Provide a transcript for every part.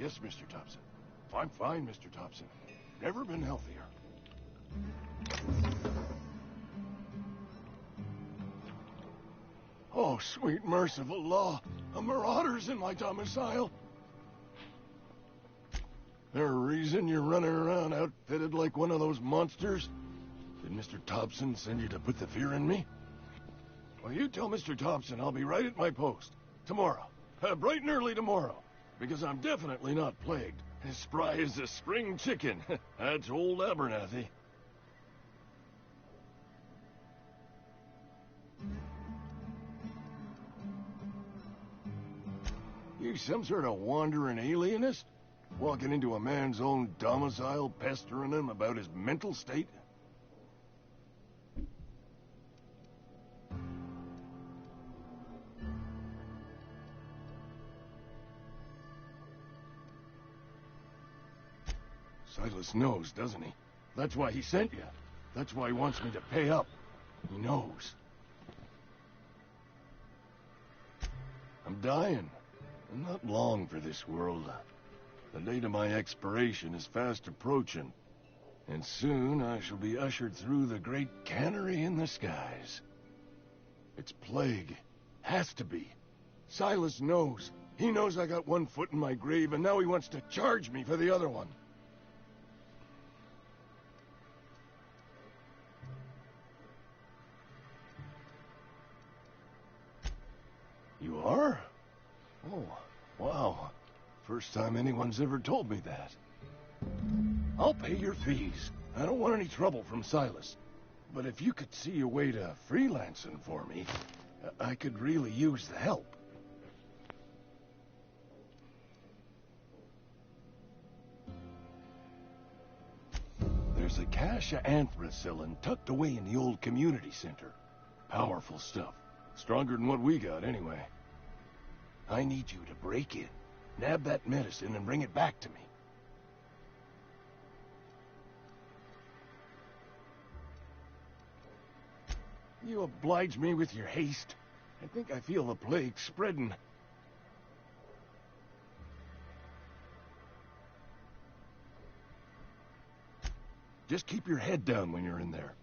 Yes, Mr. Thompson. I'm fine, Mr. Thompson. Never been healthier. Oh, sweet merciful law. A marauder's in my domicile. There a reason you're running around outfitted like one of those monsters? Did Mr. Thompson send you to put the fear in me? Well, you tell Mr. Thompson I'll be right at my post. Tomorrow. Bright and early tomorrow. Because I'm definitely not plagued. As spry as a spring chicken. That's old Abernathy. You some sort of wandering alienist? Walking into a man's own domicile, pestering him about his mental state? Silas knows, doesn't he? That's why he sent you. That's why he wants me to pay up. He knows. I'm dying. And not long for this world. The date of my expiration is fast approaching. And soon I shall be ushered through the great cannery in the skies. It's plague. Has to be. Silas knows. He knows I got one foot in my grave, and now he wants to charge me for the other one. You are? Oh, wow. First time anyone's ever told me that. I'll pay your fees. I don't want any trouble from Silas. But if you could see a way to freelancing for me, I could really use the help. There's a cache of anthracillin tucked away in the old community center. Powerful stuff. Stronger than what we got, anyway. I need you to break in, nab that medicine, and bring it back to me. You oblige me with your haste. I think I feel the plague spreading. Just keep your head down when you're in there.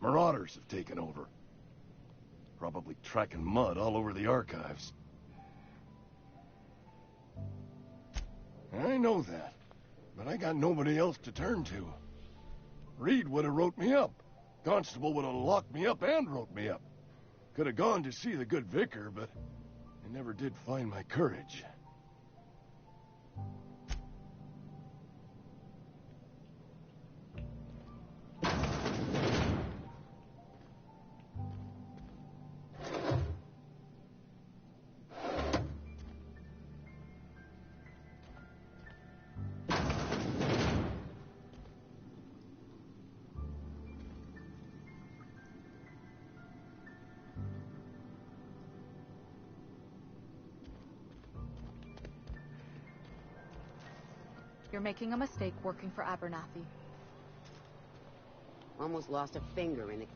Marauders have taken over. Probably tracking mud all over the archives. I know that, but I got nobody else to turn to. Reed would have wrote me up. Constable would have locked me up and wrote me up. Could have gone to see the good vicar, but I never did find my courage. You're making a mistake working for Abernathy. Almost lost a finger in the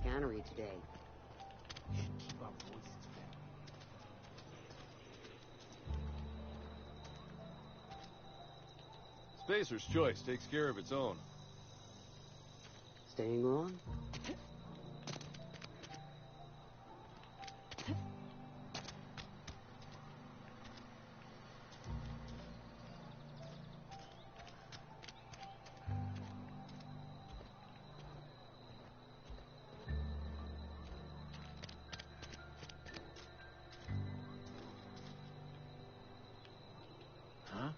cannery today. Keep our voices down. Spacer's choice takes care of its own. Staying on? Huh?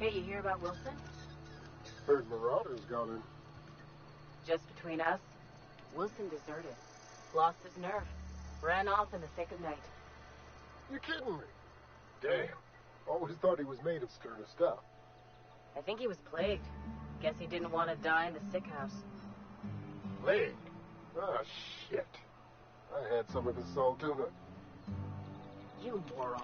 Hey, you hear about Wilson? Heard Marauders got in. Just between us, Wilson deserted. Lost his nerve. Ran off in the thick of night. You kidding me? Damn. Always thought he was made of sterner stuff. I think he was plagued. Guess he didn't want to die in the sick house. Plague? Ah, shit. I had some of his salt tuna. You moron.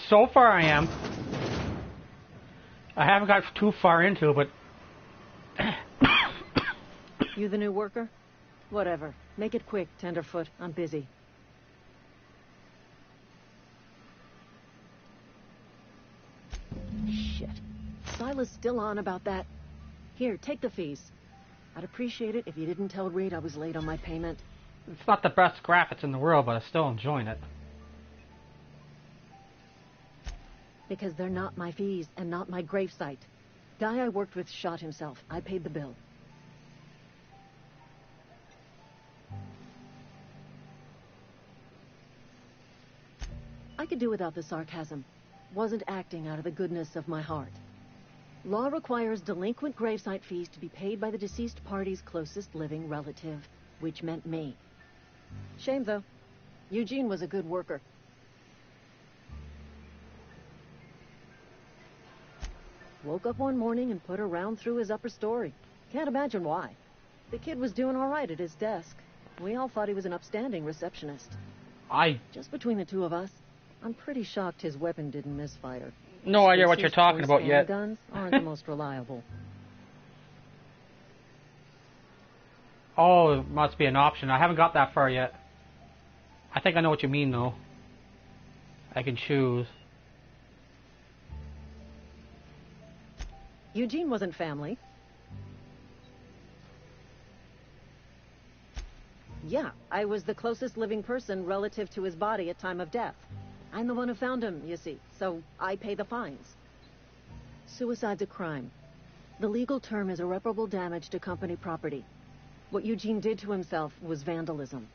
So far I am. I haven't got too far into it, but... You the new worker? Whatever. Make it quick, Tenderfoot. I'm busy. Shit. Silas still on about that. Here, take the fees. I'd appreciate it if you didn't tell Reed I was late on my payment. It's not the best graphics in the world, but I'm still enjoying it. Because they're not my fees and not my gravesite. Guy I worked with shot himself. I paid the bill. I could do without the sarcasm. Wasn't acting out of the goodness of my heart. Law requires delinquent gravesite fees to be paid by the deceased party's closest living relative, which meant me. Shame, though. Eugene was a good worker. Woke up one morning and put a round through his upper story. Can't imagine why. The kid was doing all right at his desk. We all thought he was an upstanding receptionist. Just between the two of us, I'm pretty shocked his weapon didn't misfire. No idea what you're talking about yet. Guns aren't the most reliable. Oh, it must be an option. I haven't got that far yet. I think I know what you mean, though. I can choose. Eugene wasn't family. Yeah, I was the closest living person relative to his body at time of death. I'm the one who found him, you see, so I pay the fines. Suicide's a crime. The legal term is irreparable damage to company property. What Eugene did to himself was vandalism.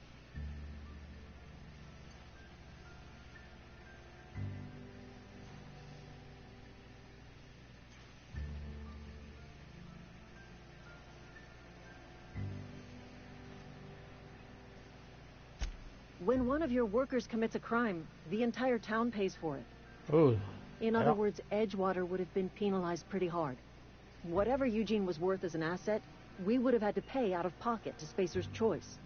When one of your workers commits a crime, the entire town pays for it. Ooh. In other words, Edgewater would have been penalized pretty hard. Whatever Eugene was worth as an asset, we would have had to pay out of pocket to Spacer's Choice.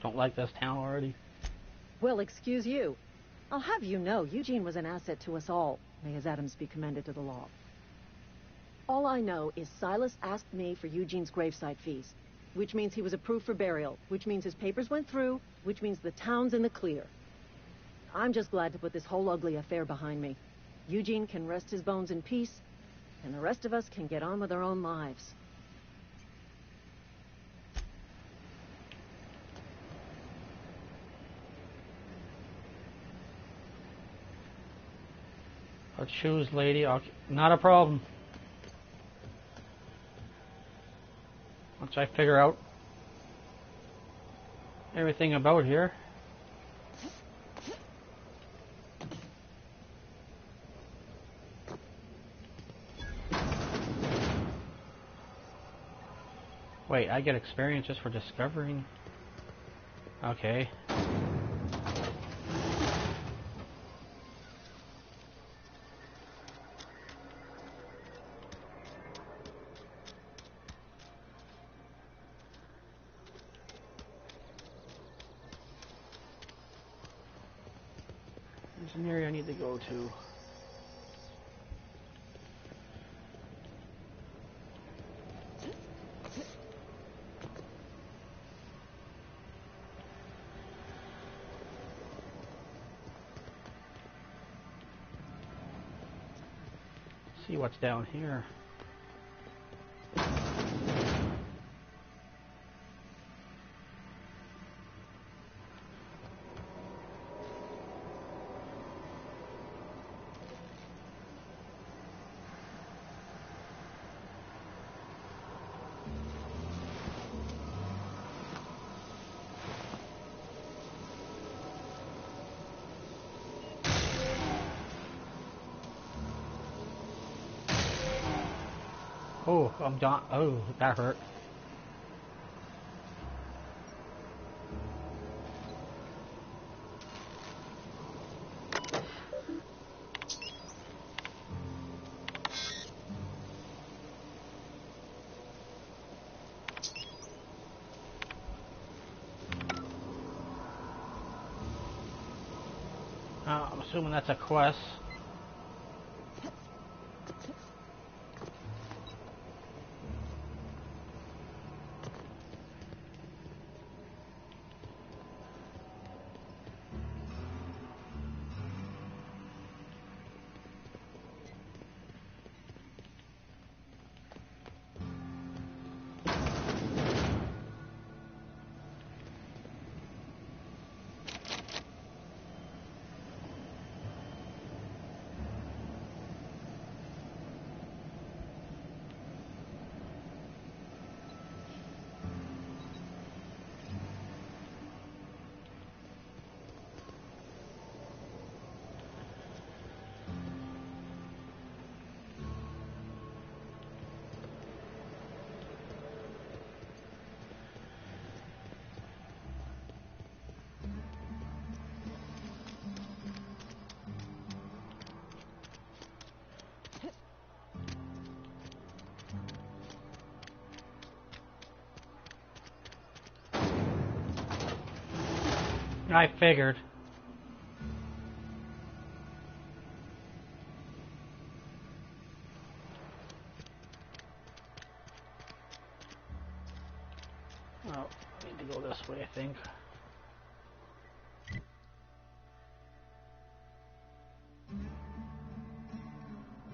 Don't like this town already. Well, excuse you. I'll have you know, Eugene was an asset to us all. May his atoms be commended to the law. All I know is Silas asked me for Eugene's gravesite fees, which means he was approved for burial, which means his papers went through, which means the town's in the clear. I'm just glad to put this whole ugly affair behind me. Eugene can rest his bones in peace, and the rest of us can get on with our own lives. Let's choose lady. Okay. Not a problem. Once I figure out everything about here. Wait, I get experience just for discovering. Okay. There's an area I need to go to. See what's down here. Oh, I'm done. Oh, that hurt. I'm assuming that's a quest. I figured. Oh, I need to go this way, I think.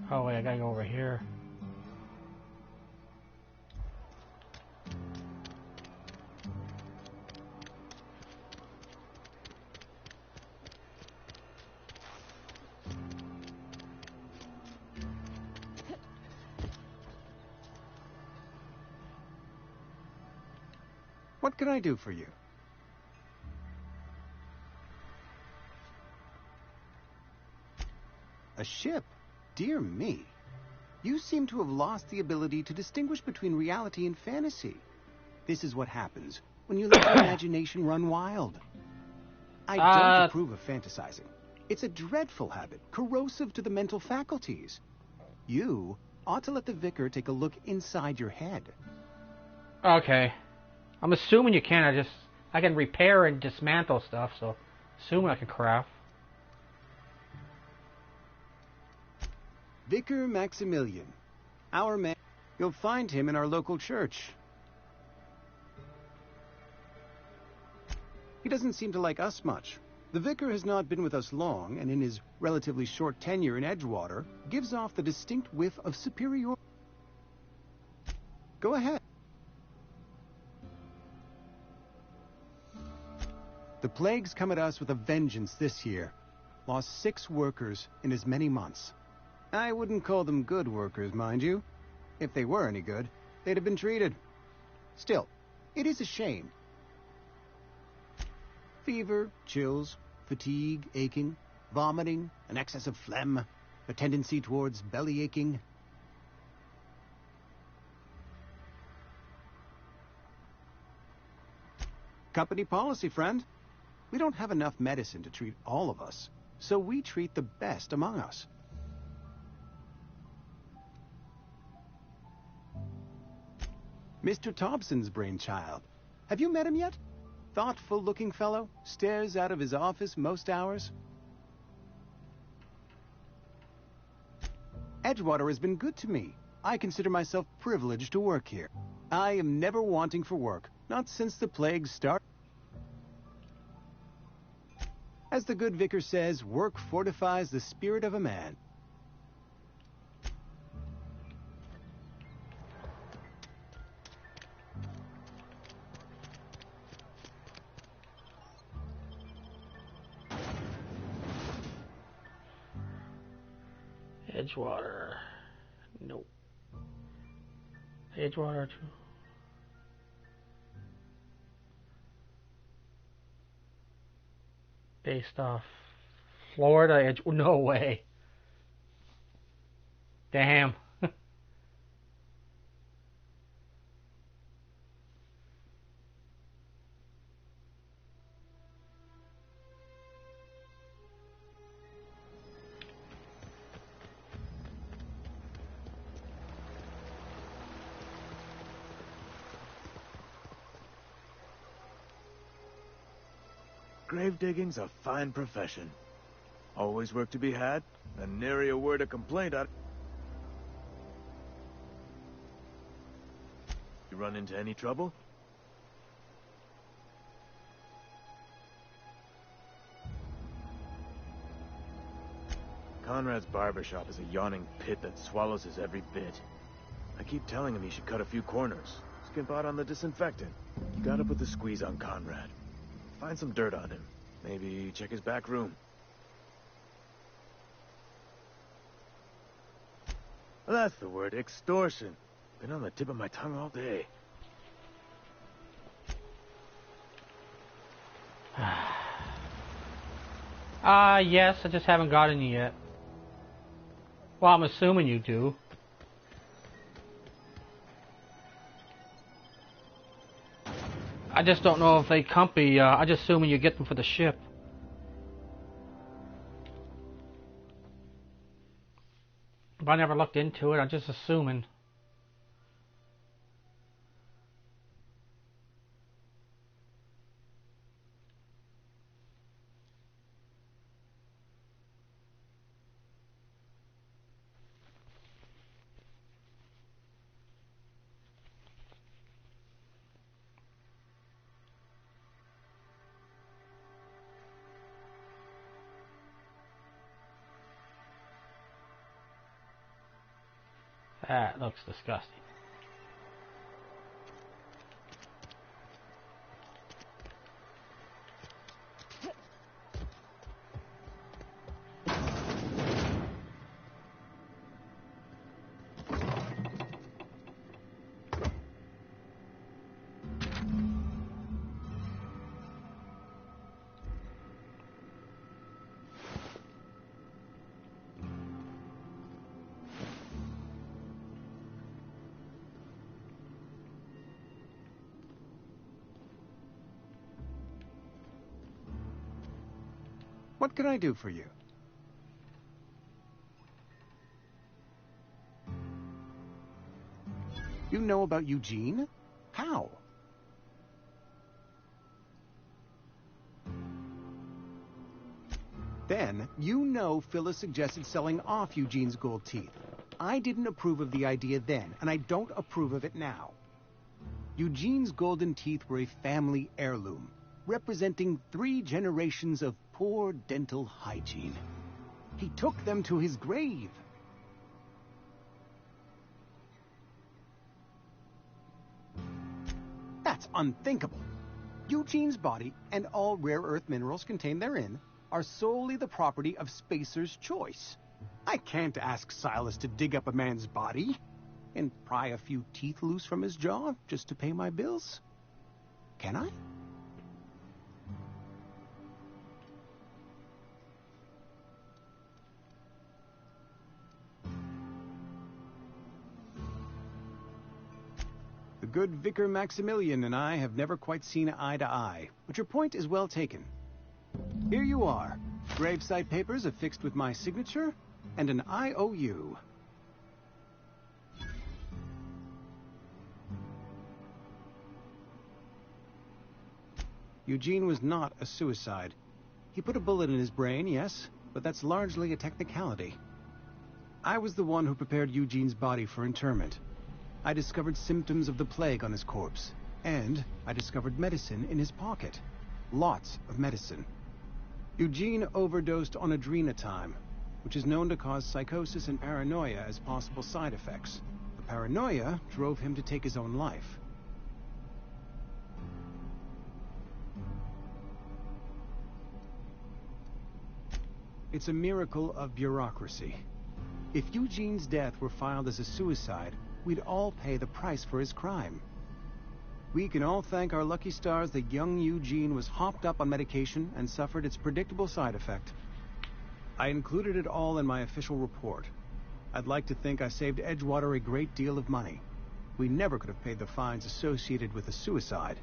Oh wait, I gotta go over here. What can I do for you? A ship? Dear me. You seem to have lost the ability to distinguish between reality and fantasy. This is what happens when you let your imagination run wild. I don't approve of fantasizing. It's a dreadful habit, corrosive to the mental faculties. You ought to let the vicar take a look inside your head. Okay. I'm assuming you can. I can repair and dismantle stuff, so assuming I can craft. Vicar Maximilian, our man. You'll find him in our local church. He doesn't seem to like us much. The vicar has not been with us long, and in his relatively short tenure in Edgewater, gives off the distinct whiff of superiority. Go ahead. The plague's come at us with a vengeance this year. Lost 6 workers in as many months. I wouldn't call them good workers, mind you. If they were any good, they'd have been treated. Still, it is a shame. Fever, chills, fatigue, aching, vomiting, an excess of phlegm, a tendency towards belly aching. Company policy, friend. We don't have enough medicine to treat all of us, so we treat the best among us. Mr. Thompson's brainchild. Have you met him yet? Thoughtful-looking fellow, stares out of his office most hours. Edgewater has been good to me. I consider myself privileged to work here. I am never wanting for work, not since the plague started. As the good vicar says, work fortifies the spirit of a man. Edgewater. Nope. Edgewater too. Based off Florida Edge. No way. Damn. Grave digging's a fine profession. Always work to be had, and nary a word of complaint out. You run into any trouble? Conrad's barbershop is a yawning pit that swallows his every bit. I keep telling him he should cut a few corners. Skimp out on the disinfectant. You gotta put the squeeze on Conrad. Find some dirt on him. Maybe check his back room. That's the word, extortion. Been on the tip of my tongue all day. Yes, I just haven't gotten you yet. Well, I'm assuming you do. I just don't know if they compy. I just assuming you get them for the ship. But I never looked into it. I'm just assuming. That looks disgusting. What can I do for you? You know about Eugene? How? Then, you know Phyllis suggested selling off Eugene's gold teeth. I didn't approve of the idea then, and I don't approve of it now. Eugene's golden teeth were a family heirloom, representing 3 generations of poor dental hygiene. He took them to his grave. That's unthinkable. Eugene's body and all rare earth minerals contained therein are solely the property of Spacer's choice. I can't ask Silas to dig up a man's body and pry a few teeth loose from his jaw just to pay my bills. Can I? The good Vicar Maximilian and I have never quite seen eye to eye, but your point is well taken. Here you are. Gravesite papers affixed with my signature and an IOU. Eugene was not a suicide. He put a bullet in his brain, yes, but that's largely a technicality. I was the one who prepared Eugene's body for interment. I discovered symptoms of the plague on his corpse, and I discovered medicine in his pocket. Lots of medicine. Eugene overdosed on adrenatime, which is known to cause psychosis and paranoia as possible side effects. The paranoia drove him to take his own life. It's a miracle of bureaucracy. If Eugene's death were filed as a suicide, we'd all pay the price for his crime. We can all thank our lucky stars that young Eugene was hopped up on medication and suffered its predictable side effect. I included it all in my official report. I'd like to think I saved Edgewater a great deal of money. We never could have paid the fines associated with a suicide.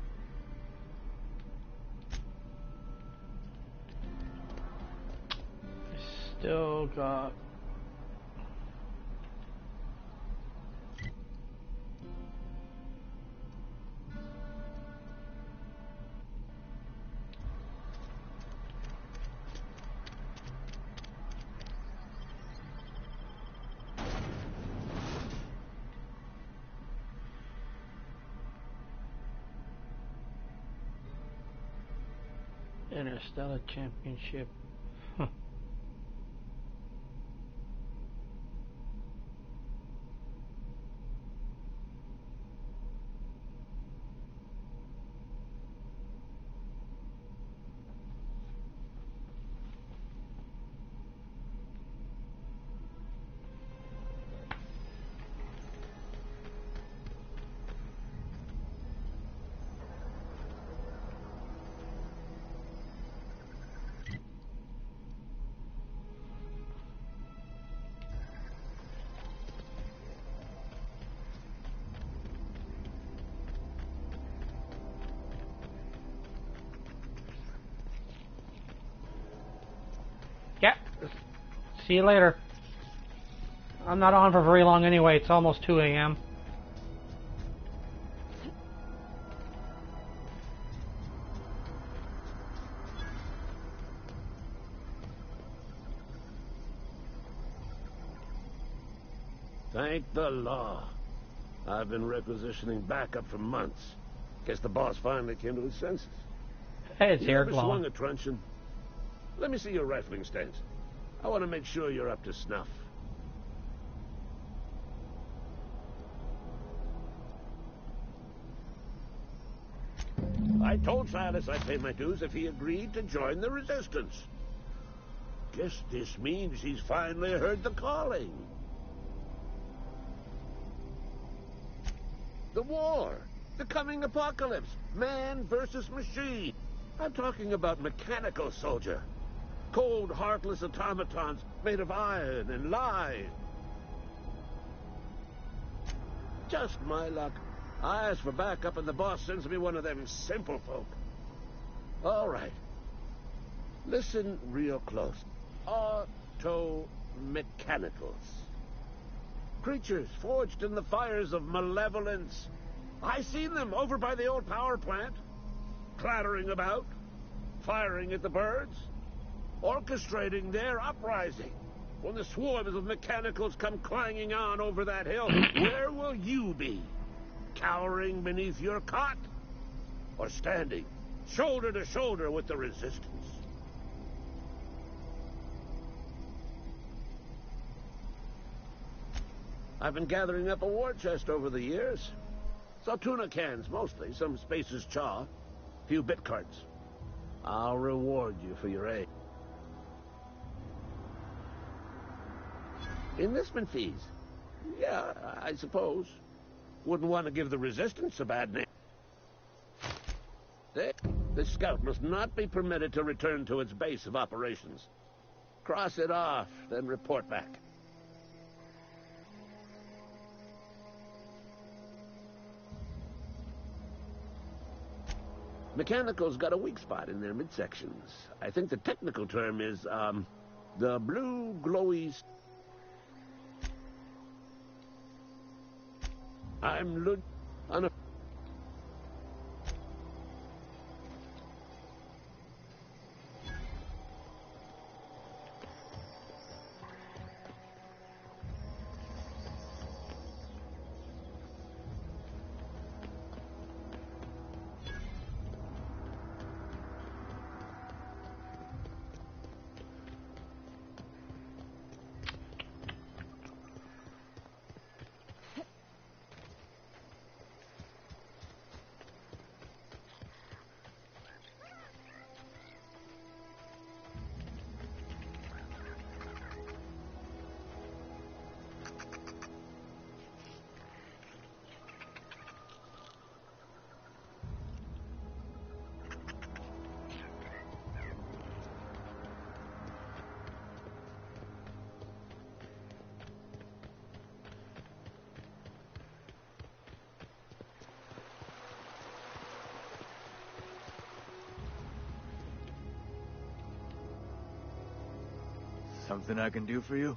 Still got... Interstellar Championship. Yeah. See you later. I'm not on for very long anyway. It's almost 2 a.m. Thank the law. I've been requisitioning backup for months. Guess the boss finally came to his senses. Hey, it's You here ever glowing. swung a truncheon? Let me see your rifling stance. I want to make sure you're up to snuff. I told Silas I'd pay my dues if he agreed to join the resistance. Guess this means he's finally heard the calling. The war. The coming apocalypse. Man versus machine. I'm talking about mechanical soldier. Cold, heartless automatons made of iron and lime. Just my luck. I ask for backup and the boss sends me one of them simple folk. All right. Listen real close. Auto-mechanicals. Creatures forged in the fires of malevolence. I seen them over by the old power plant. Clattering about. Firing at the birds. Orchestrating their uprising. When the swarms of mechanicals come clanging on over that hill, where will you be? Cowering beneath your cot? Or standing shoulder to shoulder with the resistance? I've been gathering up a war chest over the years. Saw tuna cans mostly, some Spacer's chaw, few bit carts. I'll reward you for your aid. Enlistment fees. Yeah, I suppose. Wouldn't want to give the Resistance a bad name. The scout must not be permitted to return to its base of operations. Cross it off, then report back. Mechanical's got a weak spot in their midsections. I think the technical term is, the blue glowy... I'm on a... Something I can do for you?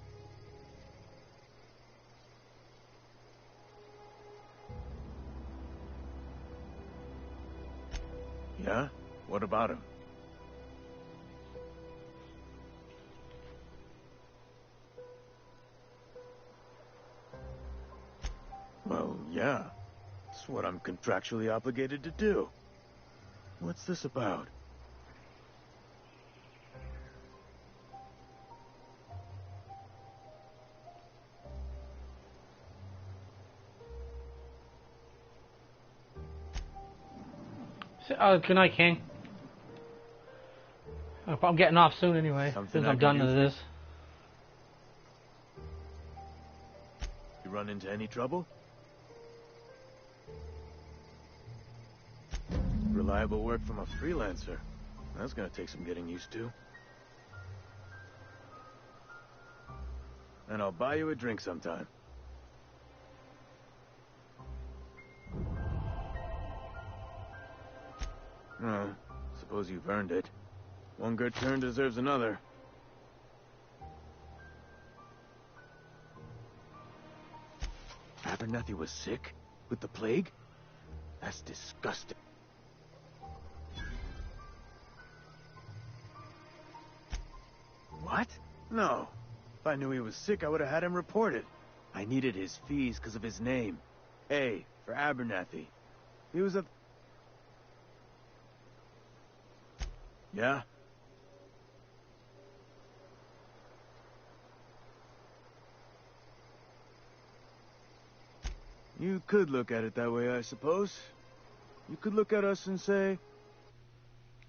Yeah? What about him? Well, yeah. It's what I'm contractually obligated to do. What's this about? Good night, King. I'm getting off soon anyway, since I'm done with this. You run into any trouble? Reliable work from a freelancer. That's gonna take some getting used to. And I'll buy you a drink sometime. Oh, suppose you've earned it. One good turn deserves another. Abernathy was sick? With the plague? That's disgusting. What? No. If I knew he was sick, I would have had him reported. I needed his fees because of his name. A, for Abernathy. He was a... Yeah? You could look at it that way, I suppose. You could look at us and say,